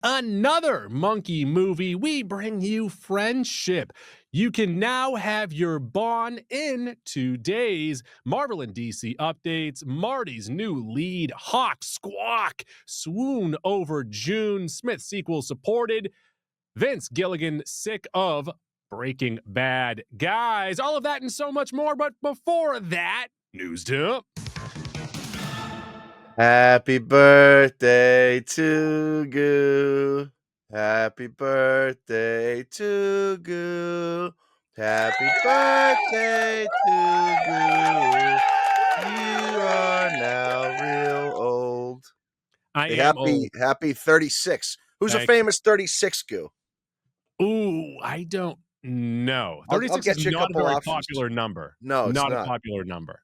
another monkey movie, we bring you Friendship. You can now have your Bond in today's Marvel and DC updates. Marty's new lead, Hawk Squawk, swoon over June. Smith sequel supported. Vince Gilligan sick of Breaking Bad. Guys, all of that and so much more. But before that, news dump. Happy birthday to Goo. Happy birthday to Goo. Happy birthday to Goo. You are now real old. I Hey, am old. happy 36. Who's a famous 36 Goo? Ooh, I don't know. I'll 36 get is you a not a couple very options. popular number. No, it's Not a not. popular number.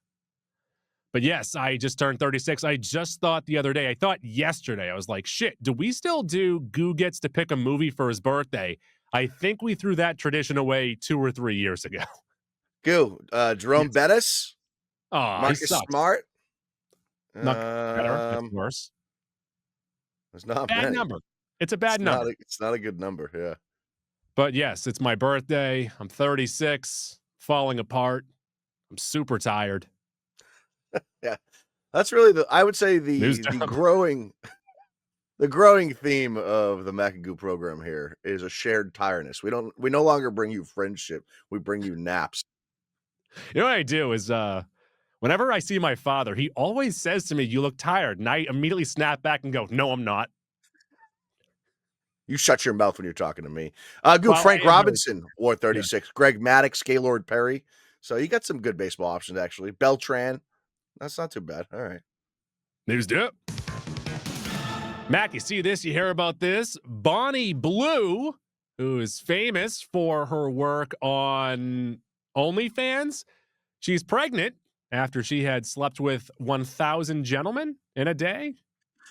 But yes, I just turned 36. I just thought the other day, I thought yesterday, I was like, shit, do we still do Goo gets to pick a movie for his birthday? I think we threw that tradition away 2 or 3 years ago. Goo, Jerome Bettis, Oh, Marcus Smart. Not better. That's worse. There's not bad many. number. It's a bad number. It's not a good number, yeah. But yes, it's my birthday. I'm 36, falling apart. I'm super tired. Yeah. That's really I would say News the dump. growing the growing theme of the Mac and Goo program here is a shared tiredness. We no longer bring you friendship. We bring you naps. You know what I do is whenever I see my father, he always says to me, "You look tired." And I immediately snap back and go, "No, I'm not." You shut your mouth when you're talking to me. Goo, Well, Frank I am Robinson wore 36. Yeah. Greg Maddux, Gaylord Perry. So you got some good baseball options, actually. Beltran. That's not too bad. All right. News dip. Mac, you see this? You hear about this? Bonnie Blue, who is famous for her work on OnlyFans, she's pregnant after she had slept with 1,000 gentlemen in a day.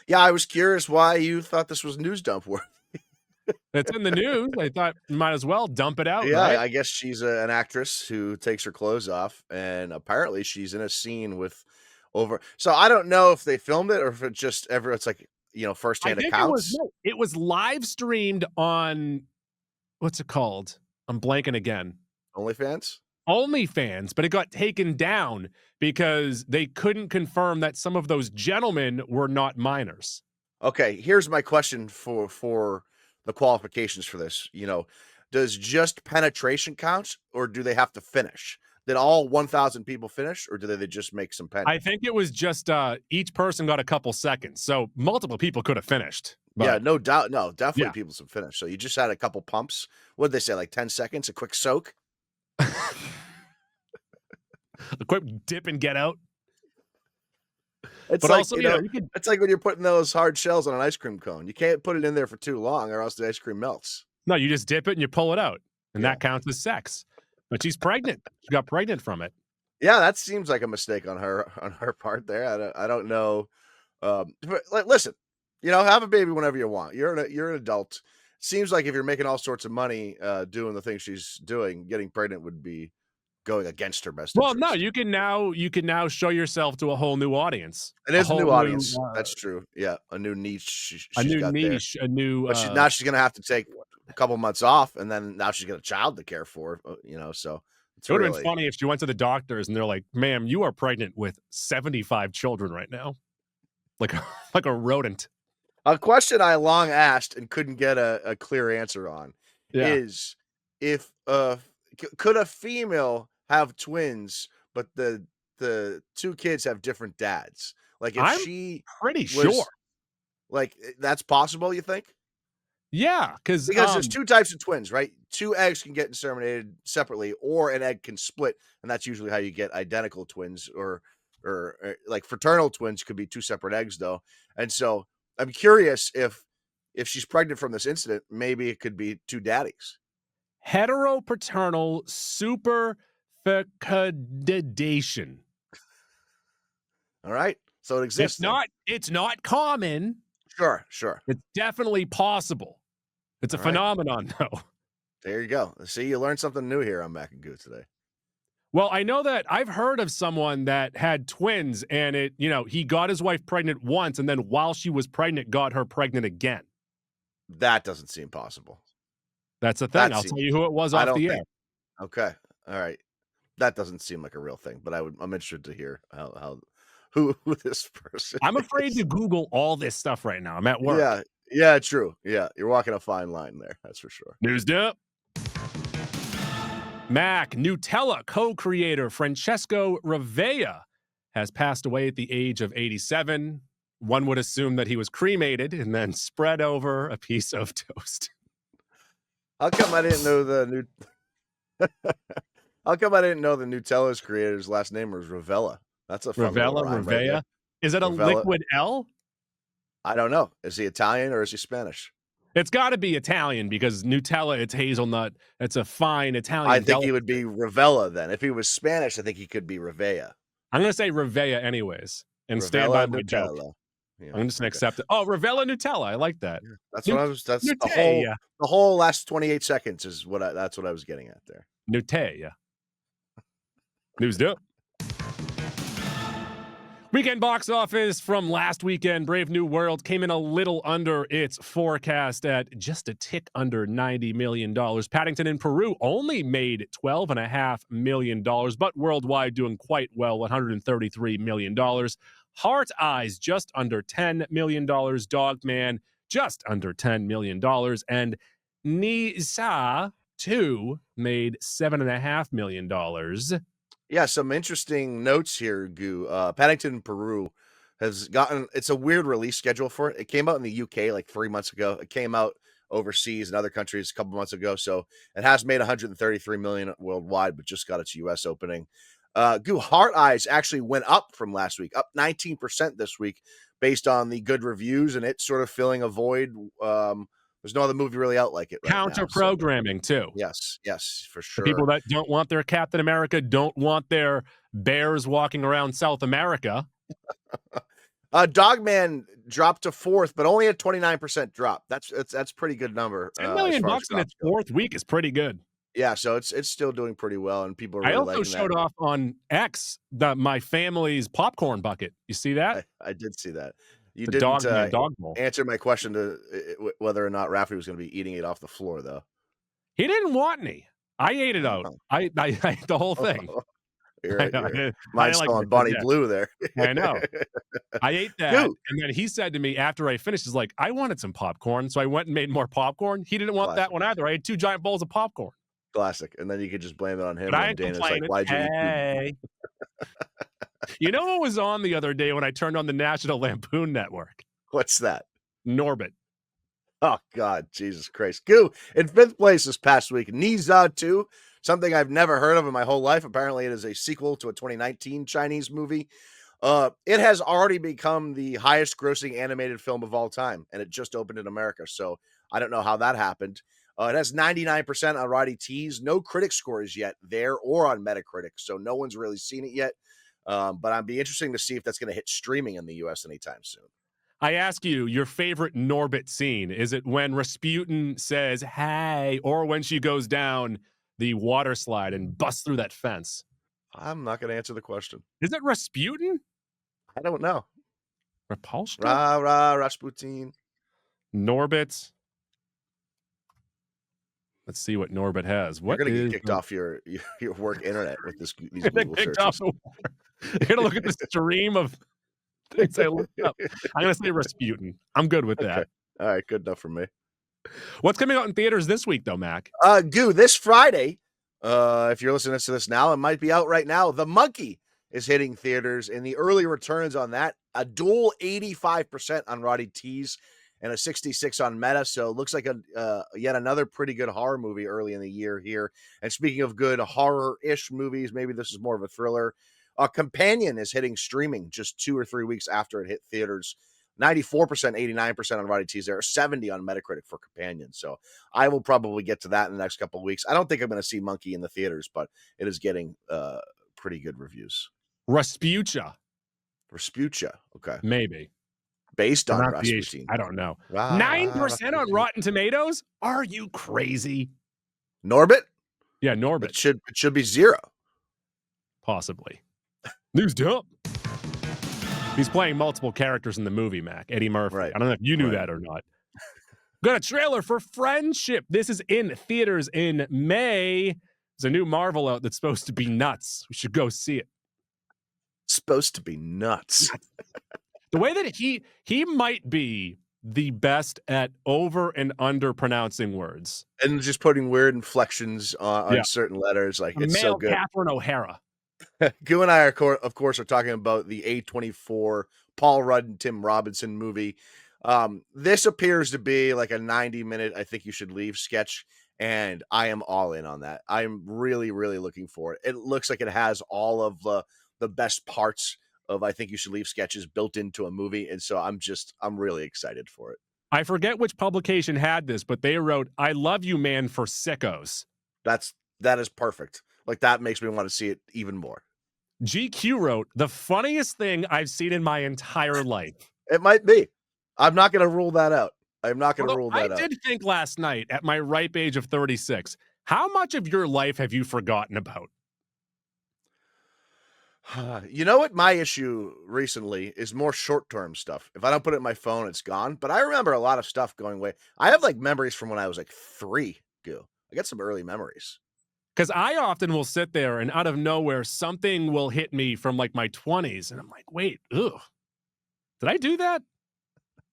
Yeah, I was curious why you thought this was news dump work. It's in the news. I thought might as well dump it out, Yeah, right? I guess she's an actress who takes her clothes off, and apparently she's in a scene with over. So I don't know if they filmed it or if it just ever. It's like I firsthand think accounts. it was live streamed on what's it called? I'm blanking again. OnlyFans. OnlyFans, but it got taken down because they couldn't confirm that some of those gentlemen were not minors. Okay, here's my question for the qualifications for this. Does just penetration count, or do they have to finish? Did all 1,000 people finish, or did they just make some penny? I think it was just each person got a couple seconds, so multiple people could have finished. Yeah, no doubt. No, definitely Yeah. people some finish. So you just had a couple pumps. What did they say? Like 10 seconds, a quick soak? A quick dip and get out. It's But like, also, you could, it's like when you're putting those hard shells on an ice cream cone. You can't put it in there for too long or else the ice cream melts. no, you just dip it and you pull it out, and Yeah. that counts as sex. But she's pregnant. She got pregnant from it. Yeah, that seems like a mistake on her part there. I don't know. But listen, have a baby whenever you want. You're an adult. Seems like if you're making all sorts of money doing the things she's doing, getting pregnant would be going against her best Well, interest. no, you can now show yourself to a whole new audience. It is a new audience. That's true. Yeah, a new niche. A She's new got niche, there. a new. But now she's gonna have to take a couple months off, and then now she's got a child to care for. So it's It would have really been funny if she went to the doctors and they're like, "Ma'am, you are pregnant with 75 children right now," like like a rodent. a question I long asked and couldn't get a clear answer on Yeah, is if could a female have twins, but the two kids have different dads? Like if I'm she pretty was sure. like that's possible, you think? Yeah, because Because there's two types of twins, right? Two eggs can get inseminated separately, or an egg can split, and that's usually how you get identical twins, or like fraternal twins could be two separate eggs, though. And so I'm curious if she's pregnant from this incident, maybe it could be two daddies. heteropaternal superfecundation. All right, so it exists. It's not common. Sure. It's definitely possible. It's a phenomenon, though. There you go. See, you learned something new here on Mac and Goo today. Well, I know that I've heard of someone that had twins and he got his wife pregnant once and then while she was pregnant, got her pregnant again. That doesn't seem possible. That's the thing. That I'll tell seems you who it was I off don't the air. think okay, alright. That doesn't seem like a real thing, but I'm interested to hear how who this person I'm afraid is. to Google all this stuff right now. I'm at work. Yeah, yeah, true. Yeah, you're walking a fine line there, that's for sure. News up. Mac Nutella co-creator Francesco Ravea has passed away at the age of 87. One would assume that he was cremated and then spread over a piece of toast. How come I didn't know the new How come I didn't know the Nutella's creator's last name was Ravella? That's a fun little Ravella, rhyme right there. Ravea. Is it a Ravella. liquid L? I don't know. Is he Italian or is he Spanish? It's got to be Italian because Nutella, it's hazelnut. It's a fine I Italian think he would delicacy. be Ravella then. If he was Spanish, I think he could be Ravea. I'm going to say Ravea anyways and stand by Ravella my joke. Nutella. Yeah, I'm just going to okay. accept it. Oh, Ravella Nutella. I like that. Yeah, that's Nu- what I was that's Nutella. the whole last 28 seconds is that's what I was getting at there. Nutella. News up. Weekend box office from last weekend. Brave New World came in a little under its forecast at just a tick under $90 million. Paddington in Peru only made $12.5 million, but worldwide doing quite well, $133 million. Heart Eyes just under $10 million. Dog Man just under $10 million. And Nisa 2 made $7.5 million. Yeah, some interesting notes here, Goo. Paddington in Peru has gotten it's a weird release schedule for it. It came out in the UK like 3 months ago. It came out overseas in other countries a couple months ago. So it has made 133 million worldwide, but just got its US opening. Goo, Heart Eyes actually went up from last week, up 19% this week based on the good reviews and it sort of filling a void. There's no other movie really out like it right now. Counter So programming, too. yes, for The people sure. that don't want their Captain America don't want their bears walking around South America. Dogman dropped to 4th, but only a 29% drop. That's pretty good number 10 as million far as bucks in drops its go. fourth week is pretty good. Yeah, so it's still doing pretty well, and people are I really also liking that. showed off on X my family's popcorn bucket. You see that? I did see that. You The didn't Dogman dog bowl. answer my question to whether or not Raffi was going to be eating it off the floor, though. He didn't want any. I ate it out. Oh. I ate the whole thing. You're right. I didn't Mine's like still on Bonnie Blue there. I know. I ate that, Dude. and then he said to me after I finished, he's like, I wanted some popcorn, so I went and made more popcorn. He didn't want that Classic. one either. I had 2 giant bowls of popcorn. Classic. And then you could just blame it on him But I when ain't Dana's like, complaining. why'd you eat Hey. You know what was on the other day when I turned on the National Lampoon Network? What's that? Norbit. Oh, God, Jesus Christ. Goo, in 5th place this past week, Niza 2, something I've never heard of in my whole life. Apparently, it is a sequel to a 2019 Chinese movie. It has already become the highest grossing animated film of all time, and it just opened in America, so I don't know how that happened. It has 99% on Roddy T's, no critic scores yet there or on Metacritic, so no one's really seen it yet. But I'd be interesting to see if that's going to hit streaming in the US anytime soon. I ask you, your favorite Norbit scene, is it when Rasputin says, hey, or when she goes down the water slide and busts through that fence? I'm not going to answer the question. Is it Rasputin? I don't know. Repulsion? Rasputin. Norbit. Let's see what Norbit has. You're going to get kicked off your work internet with these Google searches. You're going to look at the stream of things I looked up. I'm going to say Rasputin. I'm good with that. Okay. All right, good enough for me. What's coming out in theaters this week, though, Mac? Goo, this Friday, if you're listening to this now, it might be out right now. The Monkey is hitting theaters, and the early returns on that, a dual 85% on Roddy T's and a 66 on Meta. So it looks like yet another pretty good horror movie early in the year here. And speaking of good horror-ish movies, maybe this is more of a thriller. Companion is hitting streaming just 2 or 3 weeks after it hit theaters. 94%, 89% on Roddy T's there, 70 on Metacritic for Companion. So I will probably get to that in the next couple of weeks. I don't think I'm going to see Monkey in the theaters, but it is getting pretty good reviews. Rasputia. Okay. Maybe. Based on Rasputin. I don't know. 9% on Rotten Tomatoes? Are you crazy? Norbit? Yeah, Norbit. It should be 0. Possibly. News dump. He's playing multiple characters in the movie, Mac. Eddie Murphy. Right. I don't know if you knew that or not. Got a trailer for Friendship. This is in theaters in May. There's a new Marvel out that's supposed to be nuts. We should go see it. Supposed to be nuts. The way that he might be the best at over and under pronouncing words. And just putting weird inflections on Yeah. certain letters. Like, A it's so male good. Catherine O'Hara. Goo and I are, of course, are talking about the A24 Paul Rudd and Tim Robinson movie. This appears to be like a 90-minute I think you should leave sketch, and I am all in on that. I'm really, really looking for it. It looks like it has all of the best parts of I think you should leave sketches built into a movie, and so I'm really excited for it. I forget which publication had this, but they wrote, "I love you, man, for sickos." That is perfect. Like, that makes me want to see it even more. GQ wrote, "The funniest thing I've seen in my entire life." It might be. I'm not going to rule that out. I'm not going to rule that out. I did think last night at my ripe age of 36, how much of your life have you forgotten about? You know what my issue recently is more short-term stuff. If I don't put it in my phone, it's gone. But I remember a lot of stuff going away. I have like memories from when I was like 3, Goo. I got some early memories. Because I often will sit there and out of nowhere, something will hit me from like my 20s. And I'm like, wait, ugh, did I do that?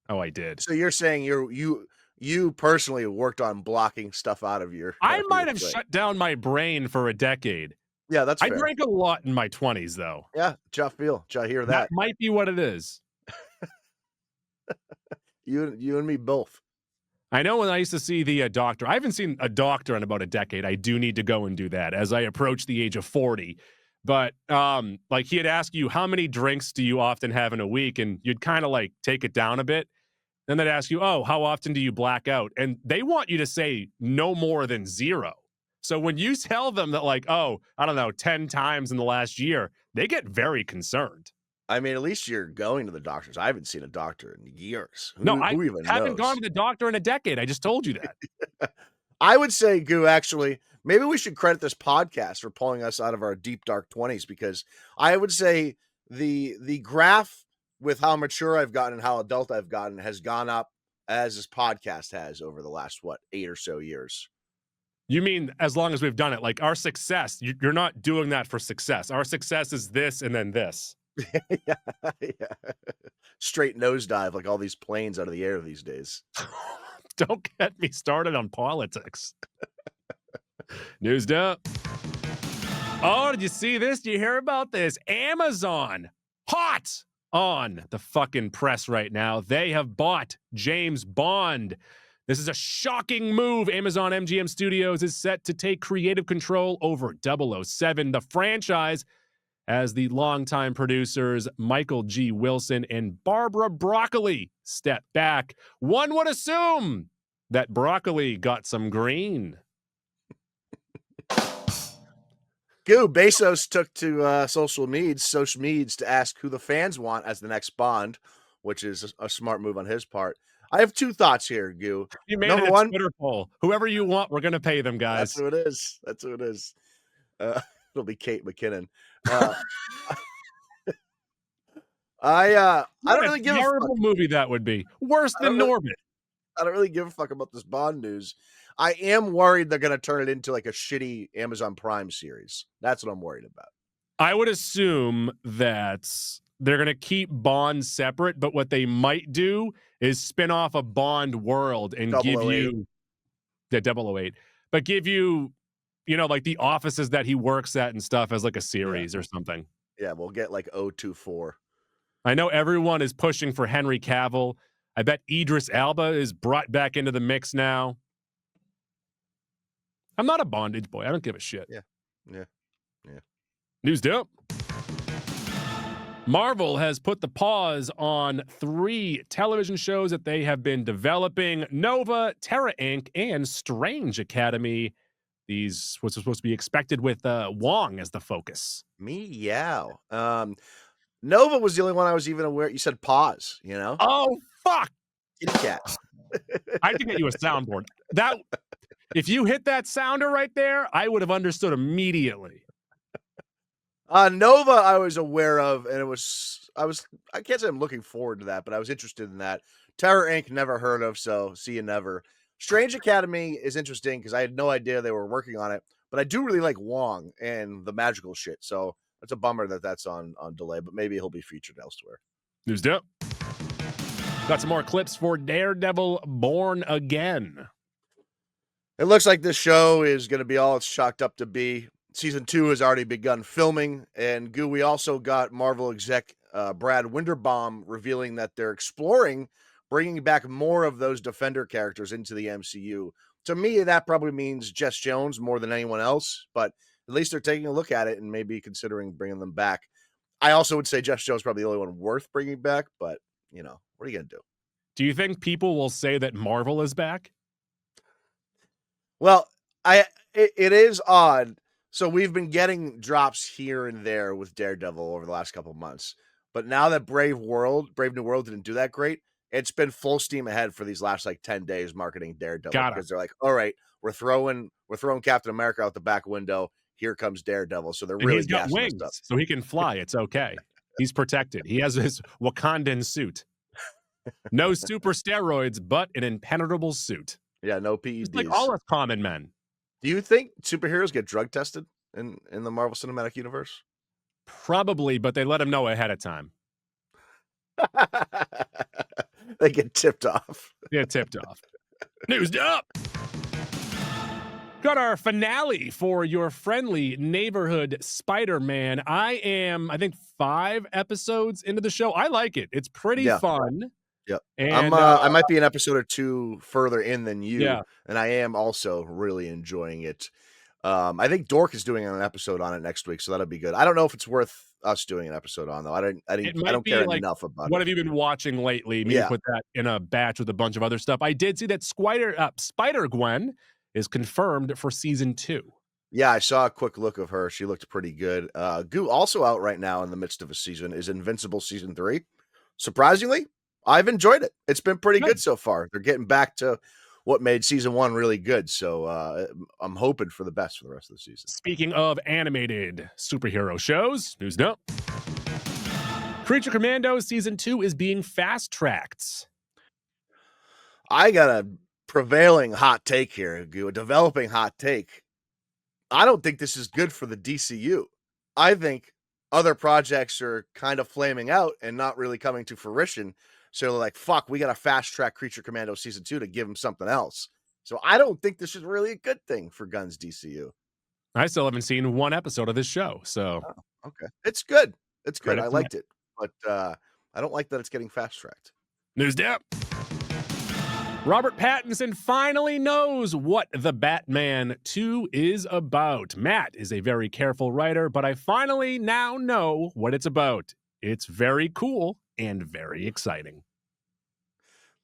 Oh, I did. So you're saying you personally worked on blocking stuff out of your I might have shut down my brain for a decade. Yeah, that's fair. I drank a lot in my 20s, though. Yeah, I hear that. That might be what it is. You and me both. I know when I used to see the doctor, I haven't seen a doctor in about a decade. I do need to go and do that as I approach the age of 40. But like he'd ask you, how many drinks do you often have in a week? And you'd kind of like take it down a bit. Then they'd ask you, oh, how often do you black out? And they want you to say no more than 0. So when you tell them that like, oh, I don't know, 10 times in the last year, they get very concerned. I mean, at least you're going to the doctors. I haven't seen a doctor in years. I even haven't knows? gone to the doctor in a decade. I just told you that. I would say, Goo, actually, maybe we should credit this podcast for pulling us out of our deep, dark 20s, because I would say the graph with how mature I've gotten and how adult I've gotten has gone up as this podcast has over the last, 8 or so years. You mean as long as we've done it, like our success, you're not doing that for success. Our success is this and then this. yeah. Straight nosedive like all these planes out of the air these days. Don't get me started on politics. News up. Oh, did you see this? Did you hear about this? Amazon, hot on the fucking press right now. They have bought James Bond. This is a shocking move. Amazon MGM Studios is set to take creative control over 007, the franchise, as the longtime producers Michael G. Wilson and Barbara Broccoli step back. One would assume that Broccoli got some green. Goo, Bezos took to social medias to ask who the fans want as the next Bond, which is a smart move on his part. I have 2 thoughts here, Goo. You made Number it a one, Twitter poll. Whoever you want, we're going to pay them, guys. That's who it is. That's who it is. It'll be Kate McKinnon. I don't really give a fuck. Horrible movie that would be. Worse than Norbit. I don't really give a fuck about this Bond news. I am worried they're going to turn it into like a shitty Amazon Prime series. That's what I'm worried about. I would assume that they're going to keep Bond separate, but what they might do is spin off a Bond world and give you the 008, but give you, like the offices that he works at and stuff as like a series or something. Yeah, we'll get like 024. I know everyone is pushing for Henry Cavill. I bet Idris Elba is brought back into the mix now. I'm not a bondage boy. I don't give a shit. Yeah. News dope. Marvel has put the pause on 3 television shows that they have been developing: Nova, Terra Inc., and Strange Academy. These was supposed to be expected with Wong as the focus. Meow. Nova was the only one I was even aware. You said pause, Oh, fuck. Kitty cat. I can get you a soundboard. If you hit that sounder right there, I would have understood immediately. Nova I was aware of, and I can't say I'm looking forward to that, but I was interested in that. Terror Inc. never heard of, so see you never. Strange Academy is interesting because I had no idea they were working on it, but I do really like Wong and the magical shit. So it's a bummer that that's on delay, but maybe he'll be featured elsewhere. News up. Got some more clips for Daredevil Born Again. It looks like this show is going to be all it's chalked up to be. Season 2 has already begun filming, and we also got Marvel exec Brad Winderbaum revealing that they're exploring bringing back more of those Defender characters into the MCU. To me, that probably means Jess Jones more than anyone else, but at least they're taking a look at it and maybe considering bringing them back. I also would say Jess Jones is probably the only one worth bringing back, but, what are you going to do? Do you think people will say that Marvel is back? Well, it is odd. So we've been getting drops here and there with Daredevil over the last couple of months. But now that Brave New World didn't do that great, it's been full steam ahead for these last 10 days marketing Daredevil because they're like, all right, we're throwing Captain America out the back window. Here comes Daredevil. So they're really he's got wings, up. so he can fly. It's okay. He's protected. He has his Wakandan suit. No super steroids, but an impenetrable suit. Yeah, no PEDs. Just like all us common men. Do you think superheroes get drug tested in the Marvel Cinematic Universe? Probably, but they let him know ahead of time. They get tipped off. Yeah, tipped off. News up. Got our finale for your friendly neighborhood Spider-Man. I am, I think, 5 episodes into the show. I like it. It's pretty fun. Yep. And I might be an episode or 2 further in than you, Yeah. and I am also really enjoying it. I think Dork is doing an episode on it next week, so that'll be good. I don't know if it's worth us doing an episode on though. I don't care enough about what it. have you been watching lately? Maybe put that in a batch with a bunch of other stuff. I did see that Spider-Gwen is confirmed for season 2. Yeah, I saw a quick look of her. She looked pretty good. Goo also out right now in the midst of a season is Invincible season 3. Surprisingly, I've enjoyed it. It's been pretty good so far. They're getting back to what made season 1 really good. So I'm hoping for the best for the rest of the season. Speaking of animated superhero shows, news up. Creature Commandos season 2 is being fast-tracked. I got a prevailing hot take here, a developing hot take. I don't think this is good for the DCU. I think other projects are kind of flaming out and not really coming to fruition. So they're like, fuck, we got to fast track Creature Commando season 2 to give them something else. So I don't think this is really a good thing for Guns DCU. I still haven't seen 1 episode of this show, so. Oh, okay. It's good. It's good. I liked it. But I don't like that it's getting fast tracked. News up. Robert Pattinson finally knows what The Batman 2 is about. Matt is a very careful writer, but I finally now know what it's about. It's very cool and very exciting.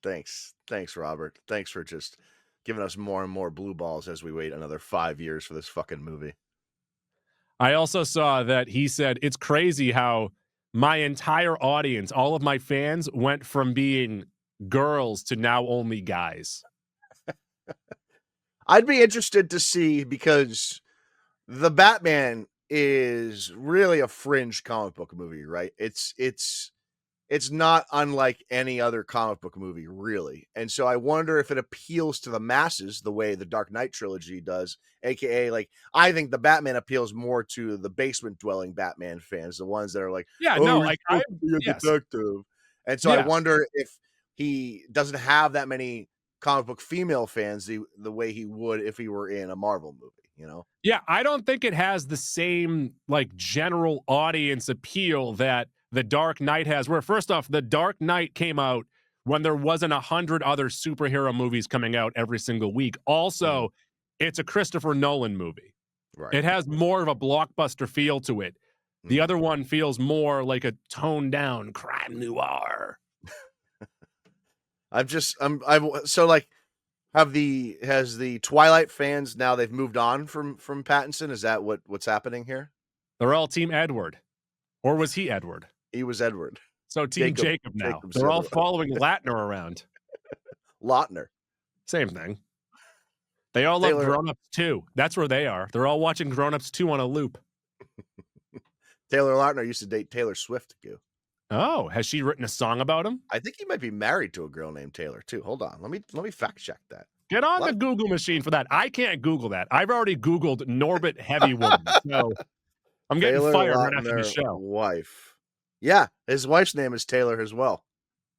Thanks, Robert. Thanks for just giving us more and more blue balls as we wait another 5 years for this fucking movie. I also saw that he said, it's crazy how my entire audience, all of my fans, went from being girls to now only guys. I'd be interested to see because the Batman is really a fringe comic book movie, right? It's not unlike any other comic book movie, really. And so I wonder if it appeals to the masses the way the Dark Knight trilogy does, aka I think the Batman appeals more to the basement dwelling Batman fans, the ones that are like, I'm a detective. And so I wonder if he doesn't have that many comic book female fans the way he would if he were in a Marvel movie, Yeah, I don't think it has the same general audience appeal that The Dark Knight has, where first off, The Dark Knight came out when there wasn't 100 other superhero movies coming out every single week. Also, it's a Christopher Nolan movie. Right. It has more of a blockbuster feel to it. The other one feels more like a toned down crime noir. Has the Twilight fans now they've moved on from Pattinson? Is that what's happening here? They're all Team Edward. Or was he Edward? He was Edward. So Team Jacob now. Jacob's They're all Edward. following Latner around. Lautner. Same thing. They all love Grown Ups 2. That's where they are. They're all watching Grown Ups 2 on a loop. Taylor Lautner used to date Taylor Swift, too. Oh, has she written a song about him? I think he might be married to a girl named Taylor too. Hold on, let me fact check that. Get on the What? Google machine for that. I can't Google that. I've already Googled Norbit Heavy Woman, so I'm getting Taylor fired right after the Lautner show. wife. Yeah, his wife's name is Taylor as well.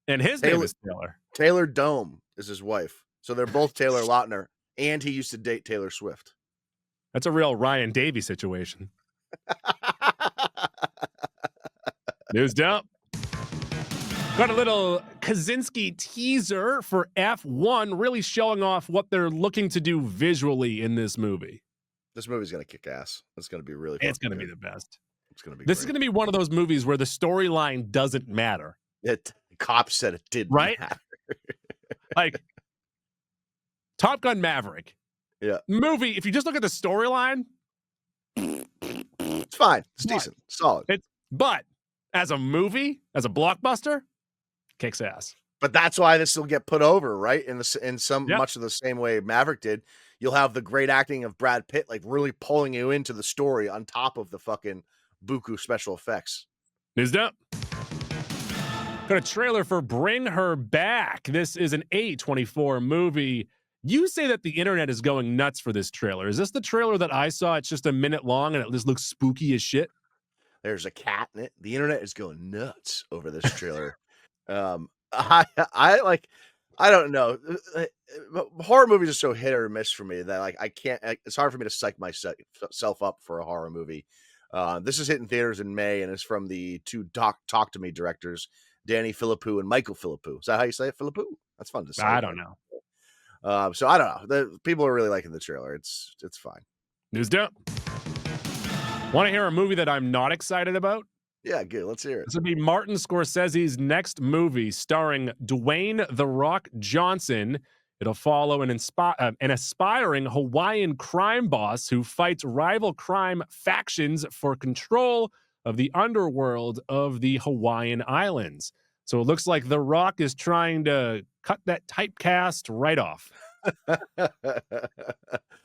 And his name Taylor is Taylor. Taylor Dome is his wife. So they're both Taylor Lautner, and he used to date Taylor Swift. That's a real Ryan Davey situation. News dump. Got a little Kosinski teaser for F1, really showing off what they're looking to do visually in this movie. This movie's gonna kick ass. It's gonna be really. It's going to good. be the best. It's gonna be. This great. is going to be one of those movies where the storyline doesn't matter. Cops said it didn't Right? matter. Like Top Gun Maverick. Yeah. Movie, if you just look at the storyline, It's fine. It's decent. Solid. But as a movie, as a blockbuster, kicks ass. But that's why this will get put over, right? In some Yep. much of the same way Maverick did. You'll have the great acting of Brad Pitt, like really pulling you into the story on top of the fucking buku special effects. News up. Got a trailer for Bring Her Back. This is an A24 movie. You say that the internet is going nuts for this trailer. Is this the trailer that I saw? It's just a minute long and it just looks spooky as shit. There's a cat in it. The internet is going nuts over this trailer. I like, I don't know. Horror movies are so hit or miss for me that like I can't. It's hard for me to psych myself up for a horror movie. This is hitting theaters in May, and it's from the two Talk to Me directors, Danny Philippou and Michael Philippou. Is that how you say it, Philippou? That's fun to say. I don't know. So I don't know. The people are really liking the trailer. It's fine. News dump. Want to hear a movie that I'm not excited about? Yeah, good. Let's hear it. This would be Martin Scorsese's next movie starring Dwayne "The Rock" Johnson. It'll follow an aspiring Hawaiian crime boss who fights rival crime factions for control of the underworld of the Hawaiian Islands. So it looks like The Rock is trying to cut that typecast right off.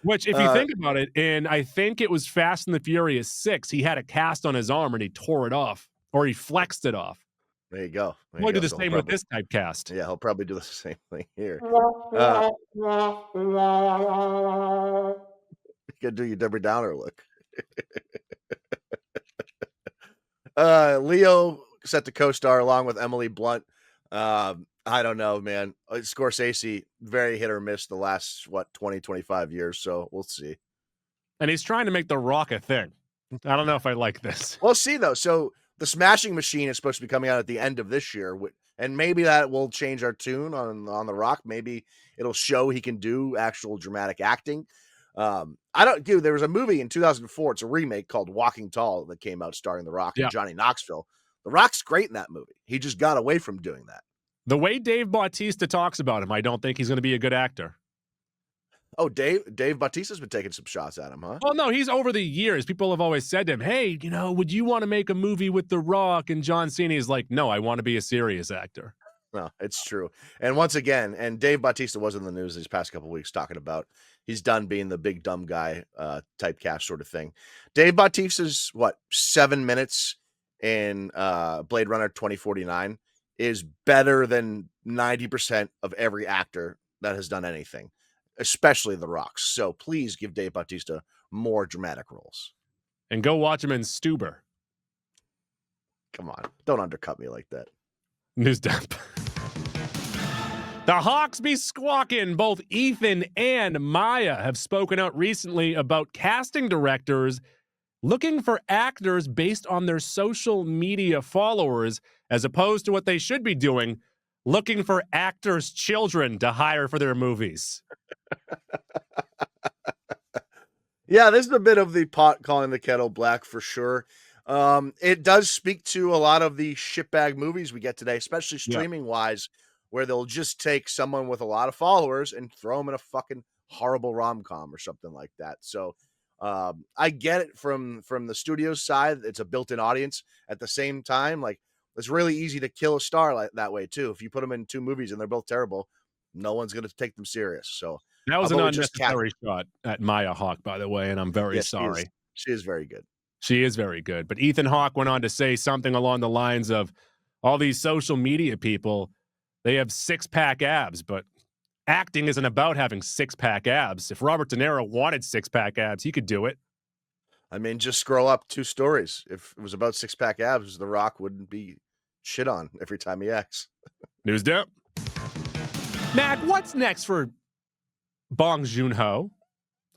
Which, if you think about it, and I think it was Fast and the Furious 6, he had a cast on his arm and he tore it off, or he flexed it off. There you go. We'll do the same with this typecast. Yeah, he'll probably do the same thing here. You gotta do your Deborah Downer look. Leo set to co-star along with Emily Blunt. I don't know, man. Scorsese, very hit or miss the last, 20, 25 years. So we'll see. And he's trying to make The Rock a thing. I don't know if I like this. We'll see, though. So the Smashing Machine is supposed to be coming out at the end of this year. And maybe that will change our tune on The Rock. Maybe it'll show he can do actual dramatic acting. There was a movie in 2004. It's a remake called Walking Tall that came out starring The Rock and Johnny Knoxville. The Rock's great in that movie. He just got away from doing that. The way Dave Bautista talks about him, I don't think he's going to be a good actor. Oh, Dave Bautista's been taking some shots at him, huh? Well, no, he's over the years. People have always said to him, hey, would you want to make a movie with The Rock? And John Cena is like, no, I want to be a serious actor. No, it's true. And once again, and Dave Bautista was in the news these past couple of weeks talking about he's done being the big dumb guy typecast sort of thing. Dave Bautista's 7 minutes in Blade Runner 2049 is better than 90% of every actor that has done anything, especially The Rock. So please give Dave Bautista more dramatic roles. And go watch him in Stuber. Come on. Don't undercut me like that. News dump. The Hawks be squawking. Both Ethan and Maya have spoken out recently about casting directors looking for actors based on their social media followers, as opposed to what they should be doing, looking for actors' children to hire for their movies. Yeah, this is a bit of the pot calling the kettle black for sure. It does speak to a lot of the shitbag movies we get today, especially streaming wise, where they'll just take someone with a lot of followers and throw them in a fucking horrible rom-com or something like that. So I get it from the studio side. It's a built-in audience. At the same time, like, it's really easy to kill a star like that way too. If you put them in two movies and they're both terrible, no one's going to take them serious. So that was an unnecessary shot at Maya Hawke, by the way, and I'm very sorry. She is very good. She is very good. But Ethan Hawke went on to say something along the lines of, all these social media people, they have six-pack abs, but acting isn't about having six-pack abs. If Robert De Niro wanted six-pack abs, he could do it. I mean, just scroll up 2 stories. If it was about six-pack abs, The Rock wouldn't be shit on every time he acts. News dump. Mac, what's next for Bong Joon-ho?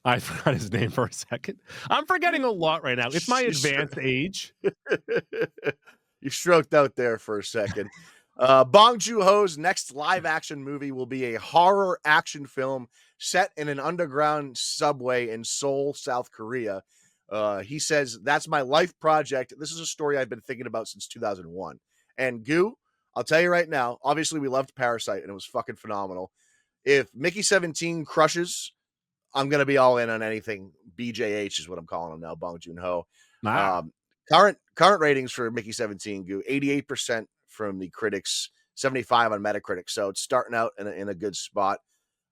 I forgot his name for a second. I'm forgetting a lot right now. It's my advanced age. You stroked out there for a second. Bong Joon-ho's next live-action movie will be a horror action film set in an underground subway in Seoul, South Korea. He says, "That's my life project. This is a story I've been thinking about since 2001." And Goo, I'll tell you right now, obviously we loved Parasite and it was fucking phenomenal. If Mickey 17 crushes, I'm going to be all in on anything. BJH is what I'm calling him now, Bong Joon-ho. Wow. Current ratings for Mickey 17, Goo, 88% from the critics, 75 on Metacritic. So it's starting out in a good spot.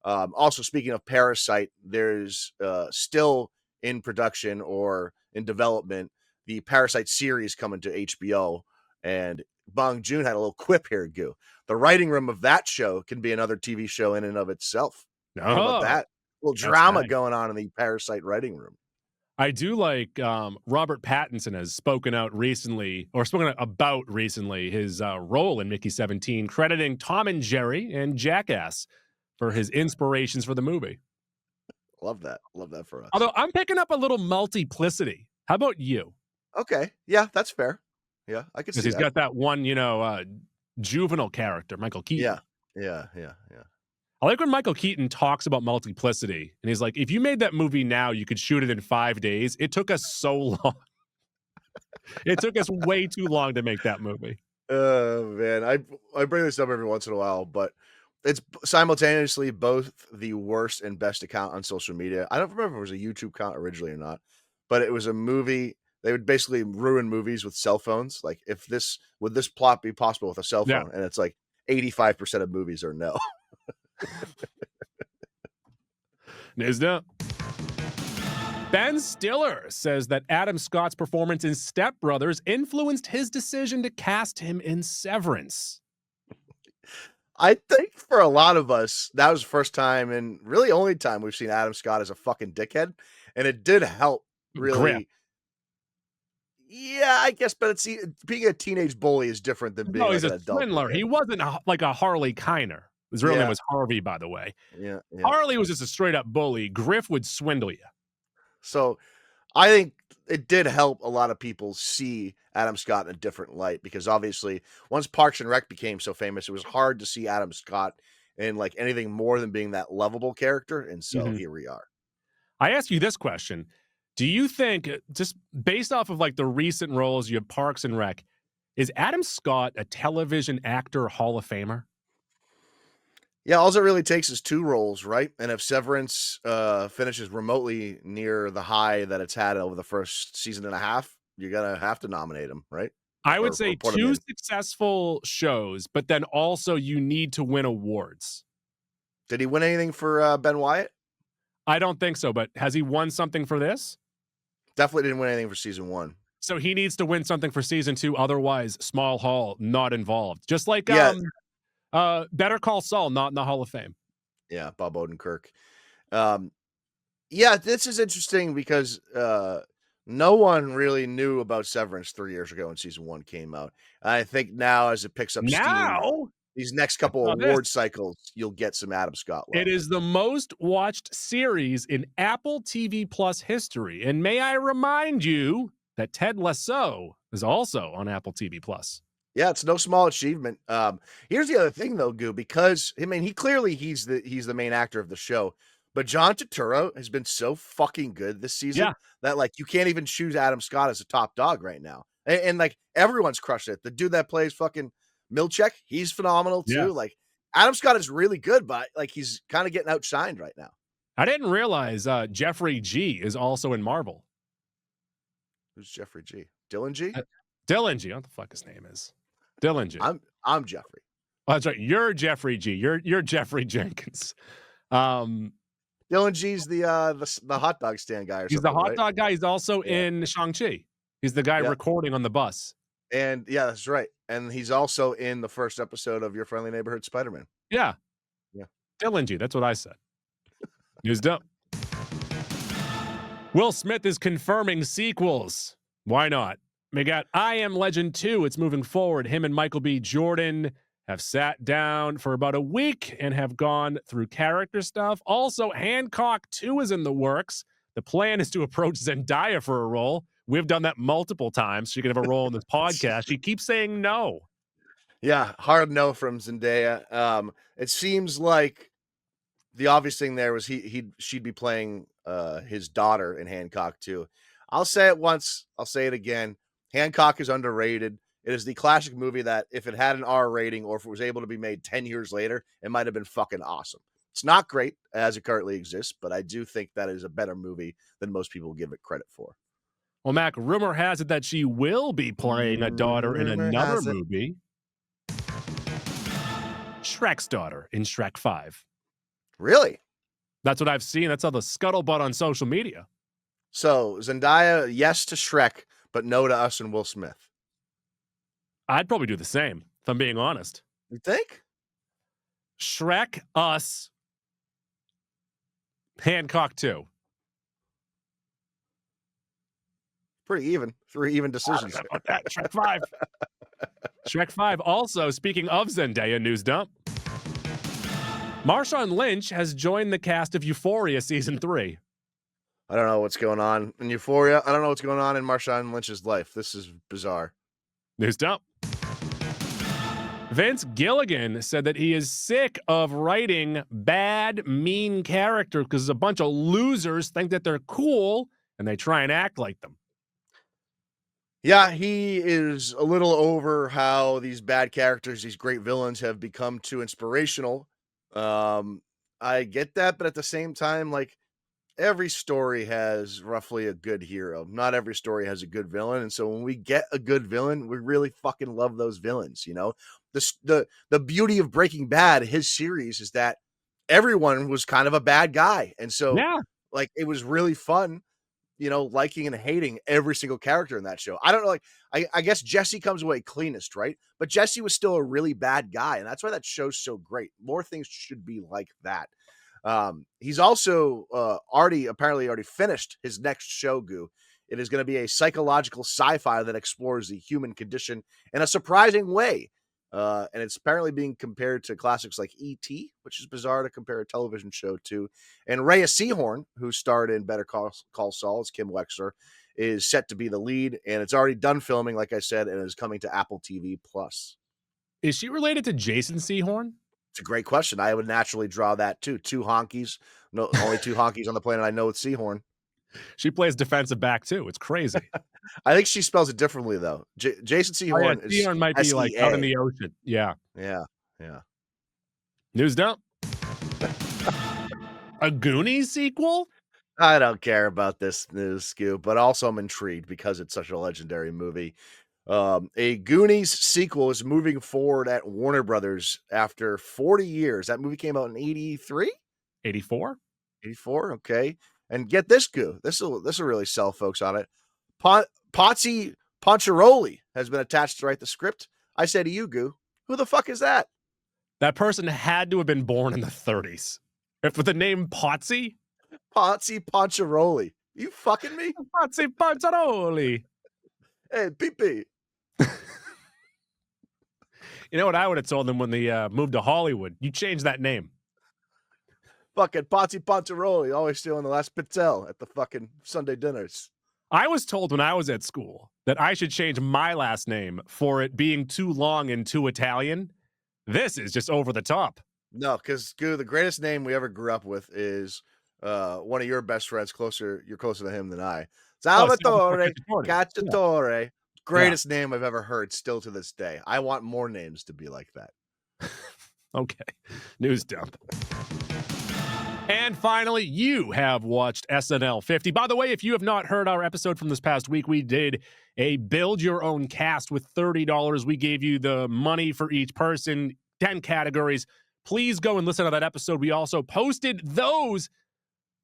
Also, speaking of Parasite, there's still in production or in development the Parasite series coming to HBO. And Bong Joon had a little quip here, Goo. The writing room of that show can be another TV show in and of itself. How about that? A little drama going on in the Parasite writing room. I do like Robert Pattinson has spoken out recently, or spoken about recently, his role in Mickey 17, crediting Tom and Jerry and Jackass for his inspirations for the movie. Love that. Love that for us. Although I'm picking up a little multiplicity. How about you? Okay. Yeah, that's fair. Yeah, I could see Because he's that. got that one, juvenile character, Michael Keaton. Yeah. I like when Michael Keaton talks about multiplicity, and he's like, if you made that movie now, you could shoot it in 5 days. It took us so long. It took us way too long to make that movie. Man, I bring this up every once in a while, but it's simultaneously both the worst and best account on social media. I don't remember if it was a YouTube account originally or not, but it was a movie. They would basically ruin movies with cell phones. Like, would this plot be possible with a cell phone? Yeah. And it's like 85% of movies are no. News up. Ben Stiller says that Adam Scott's performance in Step Brothers influenced his decision to cast him in Severance. I think for a lot of us, that was the first time and really only time we've seen Adam Scott as a fucking dickhead. And it did help, really. Grip. Yeah, I guess, but being a teenage bully is different than being No, he's an a adult. swindler. He wasn't like a Harley Kiner. His real name was Harvey, by the way. Yeah. Harley was just a straight up bully. Griff would swindle you. So I think it did help a lot of people see Adam Scott in a different light, because obviously once Parks and Rec became so famous, it was hard to see Adam Scott in like anything more than being that lovable character. And so here we are. I ask you this question. Do you think, just based off of like the recent roles, you have Parks and Rec, is Adam Scott a television actor Hall of Famer? Yeah, all it really takes is 2 roles, right? And if Severance finishes remotely near the high that it's had over the first season and a half, you're going to have to nominate him, right? I would say 2 successful shows, but then also you need to win awards. Did he win anything for Ben Wyatt? I don't think so, but has he won something for this? Definitely didn't win anything for season 1. So he needs to win something for season 2. Otherwise, Small Hall, not involved. Just like Better Call Saul, not in the Hall of Fame. Yeah, Bob Odenkirk. Yeah, this is interesting because no one really knew about Severance 3 years ago when season 1 came out. I think now, as it picks up steam, these next couple award cycles, you'll get some Adam Scott love. It is the most watched series in Apple TV Plus history. And may I remind you that Ted Lasso is also on Apple TV Plus. Yeah, it's no small achievement. Here's the other thing, though, Goo, because I mean, he's the main actor of the show, but John Turturro has been so fucking good this season that like you can't even choose Adam Scott as a top dog right now, and like everyone's crushed it. The dude that plays fucking Milchek, he's phenomenal too. Yeah. Like Adam Scott is really good, but like he's kind of getting outshined right now. I didn't realize Jeffrey G is also in Marvel. Who's Jeffrey G? Dylan G? Dylan G. What the fuck his name is? Dylan G. I'm Jeffrey. Oh, that's right. You're Jeffrey G. You're Jeffrey Jenkins. Dylan G's the hot dog stand guy. He's the hot dog guy. He's also in Shang-Chi. He's the guy recording on the bus. And yeah, that's right. And he's also in the first episode of Your Friendly Neighborhood Spider-Man. Yeah. Yeah. Dillinger, that's what I said. News dump. Will Smith is confirming sequels. Why not? We got I Am Legend 2. It's moving forward. Him and Michael B. Jordan have sat down for about a week and have gone through character stuff. Also, Hancock 2 is in the works. The plan is to approach Zendaya for a role. We've done that multiple times. She could have a role in this podcast. She keeps saying no. Yeah, hard no from Zendaya. It seems like the obvious thing there was she'd be playing his daughter in Hancock too. I'll say it once, I'll say it again. Hancock is underrated. It is the classic movie that if it had an R rating or if it was able to be made 10 years later, it might have been fucking awesome. It's not great as it currently exists, but I do think that is a better movie than most people give it credit for. Well, Mac, rumor has it that she will be playing a daughter in Rumor another has it. movie. Shrek's daughter in Shrek 5. Really? That's what I've seen. That's all the scuttlebutt on social media. So Zendaya, yes to Shrek, but no to us and Will Smith. I'd probably do the same, if I'm being honest. You think? Shrek, us, Hancock 2. Pretty even. 3 even decisions. How about that? Shrek 5. Shrek 5. Also, speaking of Zendaya, news dump. Marshawn Lynch has joined the cast of Euphoria Season 3. I don't know what's going on in Euphoria. I don't know what's going on in Marshawn Lynch's life. This is bizarre. News dump. Vince Gilligan said that he is sick of writing bad, mean characters because a bunch of losers think that they're cool and they try and act like them. Yeah, he is a little over how these bad characters, these great villains have become too inspirational. I get that, but at the same time, like every story has roughly a good hero. Not every story has a good villain. And so when we get a good villain, we really fucking love those villains, you know? The beauty of Breaking Bad, his series, is that everyone was kind of a bad guy. And so Yeah. like it was really fun, you know, liking and hating every single character in that show. I don't know, like I guess Jesse comes away cleanest, right? But Jesse was still a really bad guy, and that's why that show's so great. More things should be like that. He's also apparently already finished his next show, Goo. It is going to be a psychological sci-fi that explores the human condition in a surprising way. And it's apparently being compared to classics like E.T., which is bizarre to compare a television show to. And Rhea Seehorn, who starred in Better Call Saul as Kim Wexler, is set to be the lead, and it's already done filming, like I said, and is coming to Apple TV+. Is she related to Jason Seahorn? It's a great question. I would naturally draw that too. 2 honkies. No, only 2 honkies on the planet I know with Seahorn. She plays defensive back too. It's crazy. I think she spells it differently though. Jason Seahorn is Seahorn might be like out in SEA. the ocean. Yeah. Yeah. News dump. A Goonies sequel? I don't care about this news scoop, but also I'm intrigued because it's such a legendary movie. A Goonies sequel is moving forward at Warner Brothers after 40 years. That movie came out in 83? 84? 84, okay. And get this, Goo. This will really sell folks on it. Potsy Poncheroli has been attached to write the script. I say to you, Goo, who the fuck is that? That person had to have been born in the 30s. If with the name Potsy? Potsy Poncheroli. You fucking me? Potsy Poncheroli. Hey, pee-pee. You know what I would have told them when they moved to Hollywood? You change that name. Fucking Potsy Poncheroli, always stealing the last pizzelle at the fucking Sunday dinners. I was told when I was at school that I should change my last name for it being too long and too Italian. This is just over the top. No, because Goo, the greatest name we ever grew up with is one of your best friends. You're closer to him than I. Salvatore Cacciatore. Yeah. Greatest name I've ever heard, still to this day. I want more names to be like that. Okay. News dump. And finally, you have watched SNL 50. By the way, if you have not heard our episode from this past week, we did a build your own cast with $30. We gave you the money for each person, 10 categories. Please go and listen to that episode. We also posted those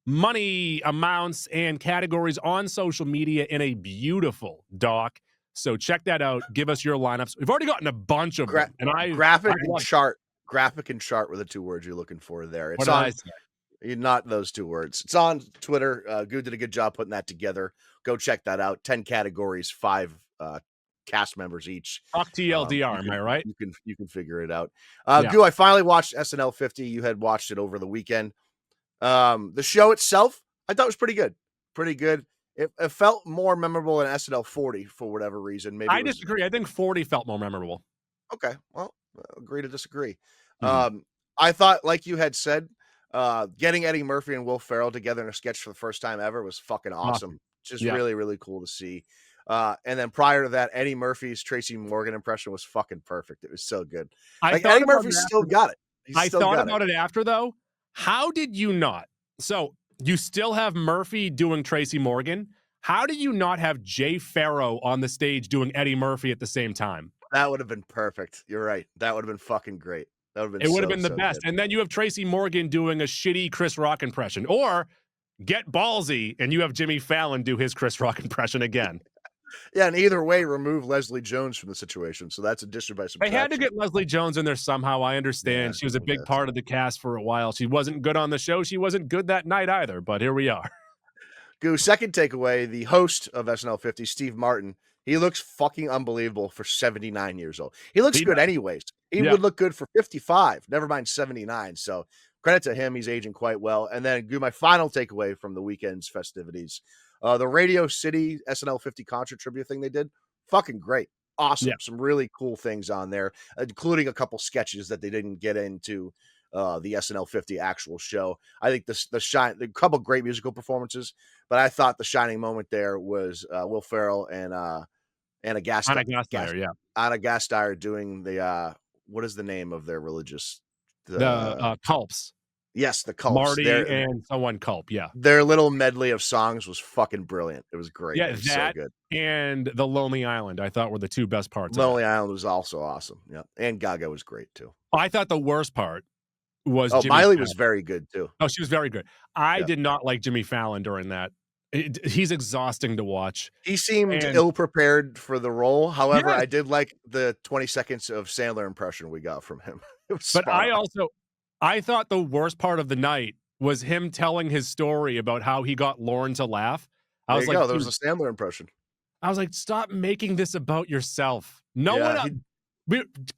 money amounts and categories on social media in a beautiful doc. So check that out. Give us your lineups. We've already gotten a bunch of them, and I graphic and love. chart. Graphic and chart were the 2 words you're looking for there. What It's did I on say? not those 2 words. It's on Twitter. Good did a good job putting that together. Go check that out. 10 categories, 5 cast members each. Talk TLDR, am I right? You can figure it out. Yeah. Goo, I finally watched SNL 50. You had watched it over the weekend. The show itself, I thought was pretty good. Pretty good. It felt more memorable than SNL 40 for whatever reason. Maybe I disagree. I think 40 felt more memorable. Okay. Well, agree to disagree. Mhm. I thought, like you had said, getting Eddie Murphy and Will Ferrell together in a sketch for the first time ever was fucking awesome. Just Yeah. really, really cool to see. And then prior to that, Eddie Murphy's Tracy Morgan impression was fucking perfect. It was so good. Like Eddie Murphy still got it. I thought about it after, though. How did you not? So you still have Murphy doing Tracy Morgan. How do you not have Jay Farrow on the stage doing Eddie Murphy at the same time? That would have been perfect. You're right. That would have been fucking great. That would have been It would have been the best. Good. And then you have Tracy Morgan doing a shitty Chris Rock impression. Or get ballsy and you have Jimmy Fallon do his Chris Rock impression again. Yeah, and either way, remove Leslie Jones from the situation. So that's addition by subtraction. They had to get Leslie Jones in there somehow. I understand. Yeah, she was a big part of the cast for a while. She wasn't good on the show. She wasn't good that night either, but here we are. Goo, second takeaway, the host of SNL 50, Steve Martin, he looks fucking unbelievable for 79 years old. He looks good anyways. He would look good for 55, never mind 79. So credit to him. He's aging quite well. And then, Goo, my final takeaway from the weekend's festivities, the Radio City SNL 50 concert tribute thing they did, fucking great. Awesome. Yeah. Some really cool things on there, including a couple sketches that they didn't get into the SNL 50 actual show. I think the couple great musical performances, but I thought the shining moment there was Will Ferrell and Anna Gasteyer, Anna Gasteyer doing the what is the name of their religious the Culps. Yes, the Culps. Marty and someone Culp, yeah. Their little medley of songs was fucking brilliant. It was great. Yeah, it was so good. And The Lonely Island, I thought were the 2 best parts. Lonely Island was also awesome. Yeah, and Gaga was great too. I thought the worst part was Jimmy Miley Fallon. Was very good too. Oh, she was very good. I did not like Jimmy Fallon during that. He's exhausting to watch. He seemed ill-prepared for the role. However, I did like the 20 seconds of Sandler impression we got from him. But I thought the worst part of the night was him telling his story about how he got Lauren to laugh. I was like, there was a Sandler impression. I was like, stop making this about yourself. No one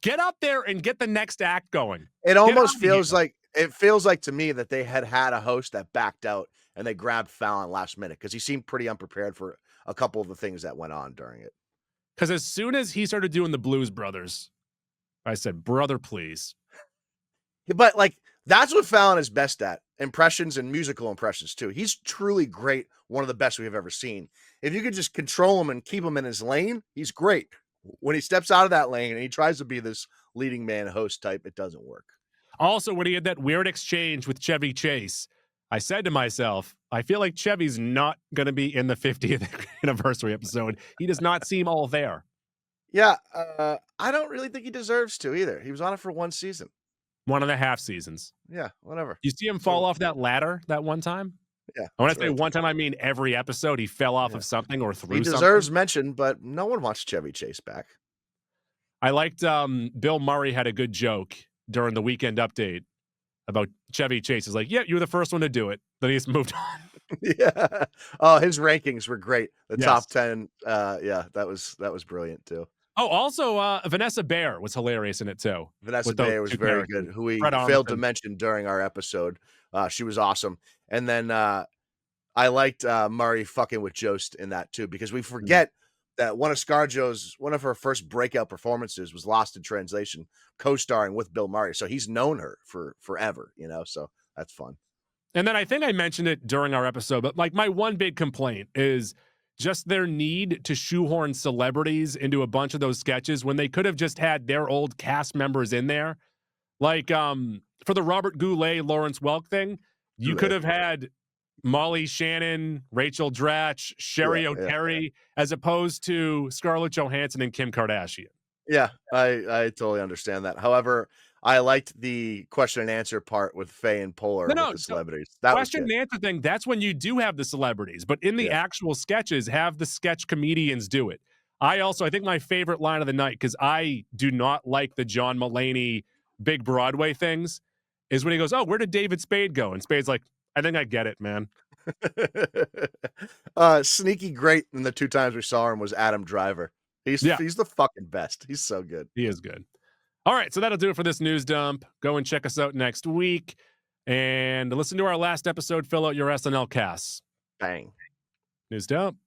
get up there and get the next act going. It almost feels like to me that they had a host that backed out and they grabbed Fallon last minute because he seemed pretty unprepared for a couple of the things that went on during it. Because as soon as he started doing the Blues Brothers, I said, brother, please. But like, that's what Fallon is best at. Impressions and musical impressions too. He's truly great. One of the best we've ever seen. If you could just control him and keep him in his lane, he's great. When he steps out of that lane and he tries to be this leading man host type, it doesn't work. Also, when he had that weird exchange with Chevy Chase, I said to myself, I feel like Chevy's not going to be in the 50th anniversary episode. He does not seem all there. Yeah, I don't really think he deserves to either. He was on it for 1 season. 1.5 seasons. Yeah, whatever. You see him fall off that ladder that one time? Yeah. When I say one time, I mean every episode he fell off of something or through something. He deserves mention, but no one wants Chevy Chase back. I liked Bill Murray had a good joke during the weekend update about Chevy Chase. He's like, yeah, you were the first one to do it. Then he just moved on. Yeah. Oh, his rankings were great. The top 10. Yeah, that was brilliant too. Oh, also, Vanessa Bayer was hilarious in it too. Vanessa Bayer was very good, who we failed to mention during our episode. She was awesome. And then I liked Murray fucking with Jost in that too, because we forget that one of her first breakout performances was Lost in Translation, co-starring with Bill Murray. So he's known her for forever, so that's fun. And then I think I mentioned it during our episode, but like my one big complaint is just their need to shoehorn celebrities into a bunch of those sketches when they could have just had their old cast members in there. Like for the Robert Goulet, Lawrence Welk thing, you could have had Molly Shannon, Rachel Dratch, Sherry O'Terry, as opposed to Scarlett Johansson and Kim Kardashian. Yeah, I totally understand that. However, I liked the question and answer part with Faye and Poehler with the celebrities. That question and answer thing, that's when you do have the celebrities. But in the actual sketches, have the sketch comedians do it. I think my favorite line of the night, because I do not like the John Mulaney big Broadway things, is when he goes, "Oh, where did David Spade go?" And Spade's like, "I think I get it, man." Sneaky great in the 2 times we saw him was Adam Driver. Yeah, He's the fucking best. He's so good. he is good. All right, so that'll do it for this news dump. Go and check us out next week and listen to our last episode. Fill out your SNL casts. Bang. News dump.